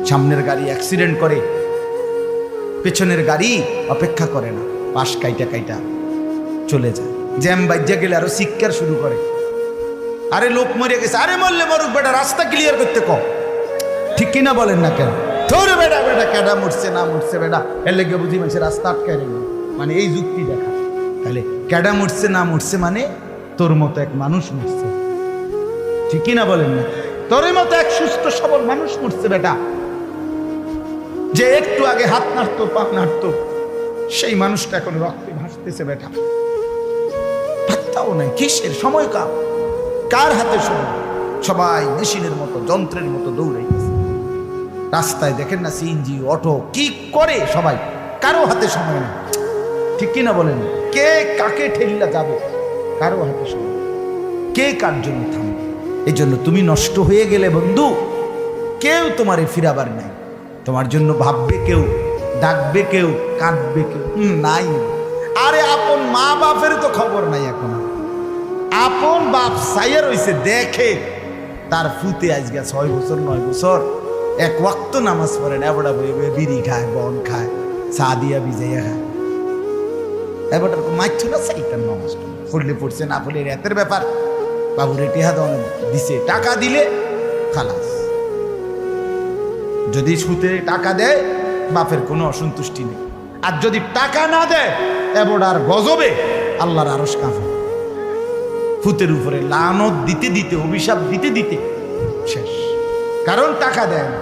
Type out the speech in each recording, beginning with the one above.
সামনের গাড়ি অ্যাক্সিডেন্ট করে, পেছনের গাড়ি অপেক্ষা করে না, পাশ কাইটা কাইটা চলে যায়। জ্যাম বাজ্যা গেলে আরো শিক্ষার শুরু করে, আরে লোক মরে গেছে, আরে মরলে মরুক বেটা, রাস্তা ক্লিয়ার করতে কম। ঠিক কিনা বলেন না কেন? ধরে বেটা বেটা কেডা মরছে না মরছে বেটা, এর লেগে বুঝি মানুষের রাস্তা আটকায় রেখে, মানে এই যুক্তি দেখা। তাহলে কেডা মরছে না মরছে মানে তোর মতো এক মানুষ মরছে। ঠিক কিনা বলেন না? তোর মতো এক সুস্থ সবল মানুষ মরছে বেটা, যে একটু আগে হাত নাড়তো পা নাড়তো, সেই মানুষটা এখন রক্তে ভাসতেছে বেটা। পাত্তাও নাই, কিসের সময় কার হাতে সময়? সবাই মেশিনের মতো যন্ত্রের মতো দৌড়াইতেছে। রাস্তায় দেখেন না সিএনজি অটো কি করে সবাই, কারো হাতে সময় নেই। ঠিক কিনা বলেন? কে কাকে ঠেলিলা যাবে, কারো হাতে সময়, কে কার জন্য থামবে। এই জন্য তুমি নষ্ট হয়ে গেলে বন্ধু, কেউ তোমারে ফিরাবার নাই। তোমার জন্য ভাববে কেউ, ডাকবে কেউ, কাঁদবে কেউ নাই। আরে আপন মা বাপের তো খবর নাই এখন। আপন বাপ সাইয়া রইছে, দেখে তার ফুতে আজকে 6 বছর 9 বছর এক ওয়াক্ত নামাজ পড়ে না, এবড়া বই বিড়ি খায়, বন খায়, চা দিয়া ভিজাইয়া খায়। এবারটা মাইছো না সাইতার নামাজ পড়লে পড়ছে, না পড়লে রাতের ব্যাপার। বাবুরে টিহা দিছে, টাকা দিলে খালাস। যদি সুতে টাকা দেয় বাপের কোনো অসন্তুষ্টি নেই, আর যদি টাকা না দেয় এবড়ার গজবে আল্লাহর আরশ কাঁপে। ফুতের উপরে লানত দিতে দিতে, অভিশাপ দিতে দিতে শেষ। কারণ টাকা দেয় না,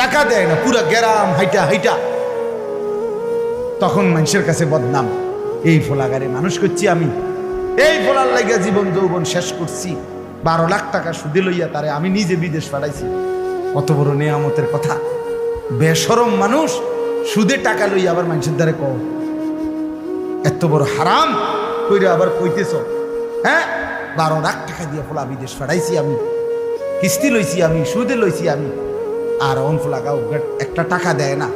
টাকা দেয় না, পুরা গ্রাম হাইটা হাইটা তখন মানুষের কাছে বদনাম। এই ফোলাগারে মানুষ করছি আমি, এই ফোলার লাগিয়া জীবন যৌবন শেষ করছি, 12 লাখ টাকা সুদে লইয়া তারে আমি নিজে বিদেশ পাঠাইছি। কত বড় নেয়ামতের কথা। বেশরম মানুষ সুদে টাকা লইয়া আবার মানুষের দ্বারে কও, এত বড় হারাম কইরা আবার কইতেছ। হ্যাঁ, 12 লাখ টাকা দিয়ে ফোলা বিদেশ পাঠাইছি আমি, কিস্তি লইছি আমি, সুদে লইছি আমি, আর অন ফোলা একটা টাকা দেয় না।